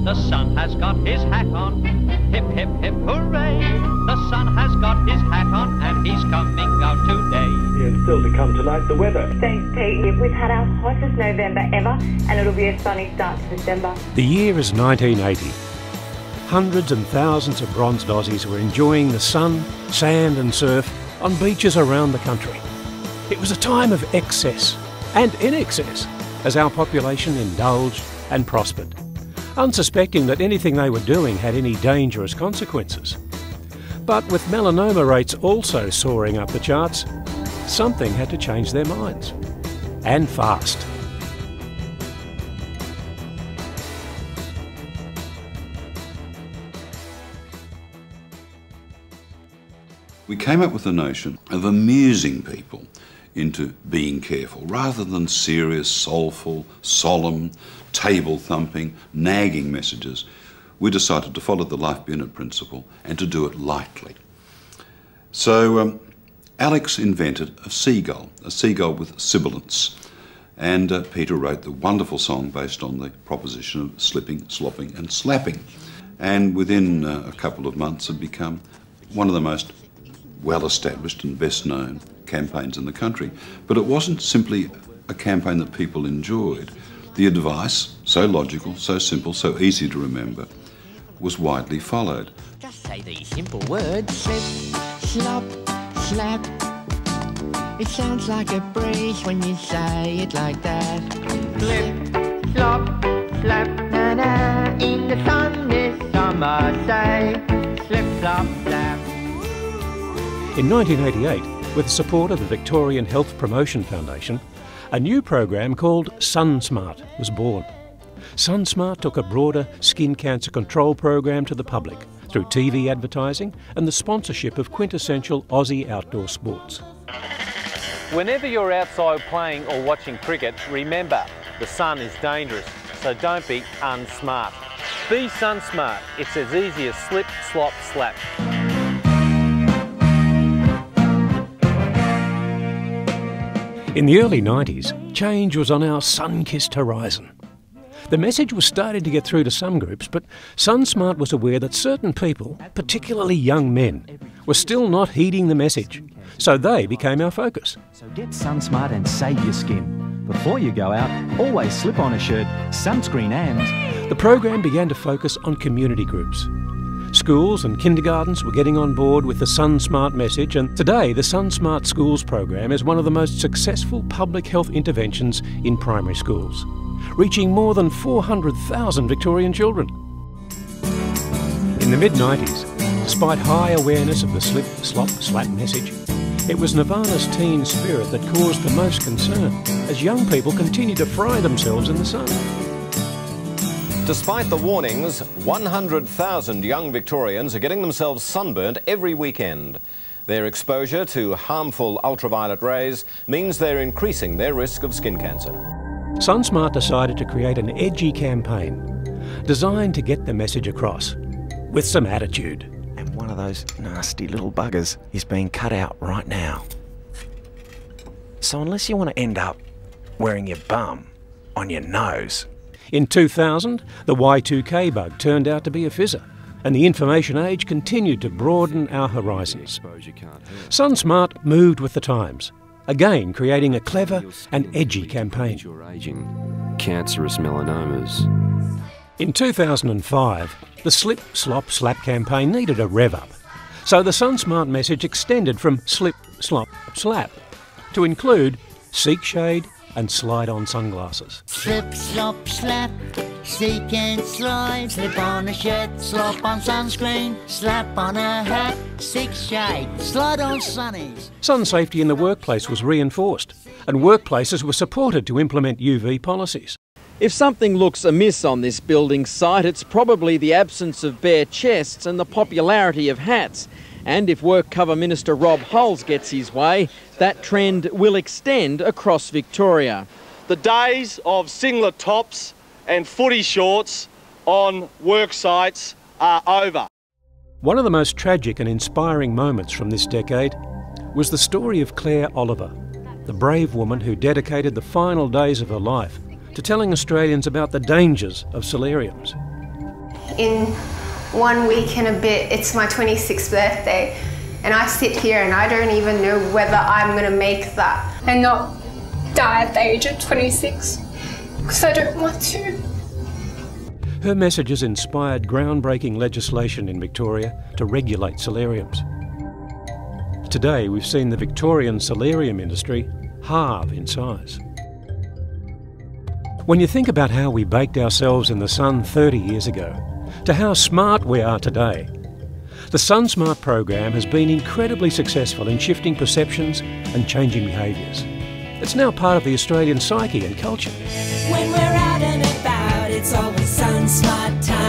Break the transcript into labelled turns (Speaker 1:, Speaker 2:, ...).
Speaker 1: The sun has got his hat on. Hip, hip, hip, hooray. The sun has got his hat on and he's coming out today.
Speaker 2: And still to come tonight, the weather.
Speaker 3: Thanks, Pete. We've had our hottest November ever, and it'll be a sunny start to December.
Speaker 4: The year is 1980. Hundreds and thousands of bronzed Aussies were enjoying the sun, sand and surf on beaches around the country. It was a time of excess and in excess as our population indulged and prospered, unsuspecting that anything they were doing had any dangerous consequences. But with melanoma rates also soaring up the charts, something had to change their minds. And fast.
Speaker 5: We came up with the notion of amusing people into being careful, rather than serious, soulful, solemn, table-thumping, nagging messages. We decided to follow the life unit principle and to do it lightly. So Alex invented a seagull with sibilants, and Peter wrote the wonderful song based on the proposition of slipping, slopping and slapping. And within a couple of months had become one of the most well-established and best-known campaigns in the country. But it wasn't simply a campaign that people enjoyed. The advice, so logical, so simple, so easy to remember, was widely followed.
Speaker 6: Just say these simple words: slip, slop, slap. It sounds like a breeze when you say it like that. Slip, slop, slap, na-na. In the sun this summer day. Slip, slop, slap.
Speaker 4: In 1988, with the support of the Victorian Health Promotion Foundation, a new program called SunSmart was born. SunSmart took a broader skin cancer control program to the public through TV advertising and the sponsorship of quintessential Aussie outdoor sports.
Speaker 7: Whenever you're outside playing or watching cricket, remember, the sun is dangerous, so don't be unsmart. Be SunSmart. It's as easy as slip, slop, slap.
Speaker 4: In the early 90s, change was on our sun-kissed horizon. The message was starting to get through to some groups, but SunSmart was aware that certain people, particularly young men, were still not heeding the message. So they became our focus.
Speaker 8: So get SunSmart and save your skin. Before you go out, always slip on a shirt, sunscreen and...
Speaker 4: The program began to focus on community groups. Schools and kindergartens were getting on board with the SunSmart message, and today the SunSmart Schools program is one of the most successful public health interventions in primary schools, reaching more than 400,000 Victorian children. In the mid-90s, despite high awareness of the slip, slop, slap message, it was Nirvana's teen spirit that caused the most concern, as young people continued to fry themselves in the sun.
Speaker 9: Despite the warnings, 100,000 young Victorians are getting themselves sunburnt every weekend. Their exposure to harmful ultraviolet rays means they're increasing their risk of skin cancer.
Speaker 4: SunSmart decided to create an edgy campaign designed to get the message across, with some attitude.
Speaker 10: And one of those nasty little buggers is being cut out right now. So unless you want to end up wearing your bum on your nose...
Speaker 4: In 2000, the Y2K bug turned out to be a fizzer, and the information age continued to broaden our horizons. SunSmart moved with the times, again creating a clever and edgy campaign.
Speaker 11: Cancerous melanomas.
Speaker 4: In 2005, the Slip, Slop, Slap campaign needed a rev-up, so the SunSmart message extended from slip, slop, slap to include seek shade and slide-on sunglasses.
Speaker 6: Slip, slop, slap, seek and slide. Slip on a shirt, slop on sunscreen, slap on a hat, seek shade, slide on sunnies.
Speaker 4: Sun safety in the workplace was reinforced, and workplaces were supported to implement UV policies.
Speaker 12: If something looks amiss on this building site, it's probably the absence of bare chests and the popularity of hats. And if Work Cover Minister Rob Hulls gets his way, that trend will extend across Victoria.
Speaker 13: The days of singlet tops and footy shorts on work sites are over.
Speaker 4: One of the most tragic and inspiring moments from this decade was the story of Claire Oliver, the brave woman who dedicated the final days of her life to telling Australians about the dangers of solariums.
Speaker 2: in 1 week and a bit, it's my 26th birthday, and I sit here and I don't even know whether I'm going to make that.
Speaker 14: And not die at the age of 26, because I don't want to.
Speaker 4: Her messages inspired groundbreaking legislation in Victoria to regulate solariums. Today, we've seen the Victorian solarium industry halve in size. When you think about how we baked ourselves in the sun 30 years ago, to how smart we are today, the SunSmart program has been incredibly successful in shifting perceptions and changing behaviours. It's now part of the Australian psyche and culture.
Speaker 15: When we're out and about, it's always SunSmart time.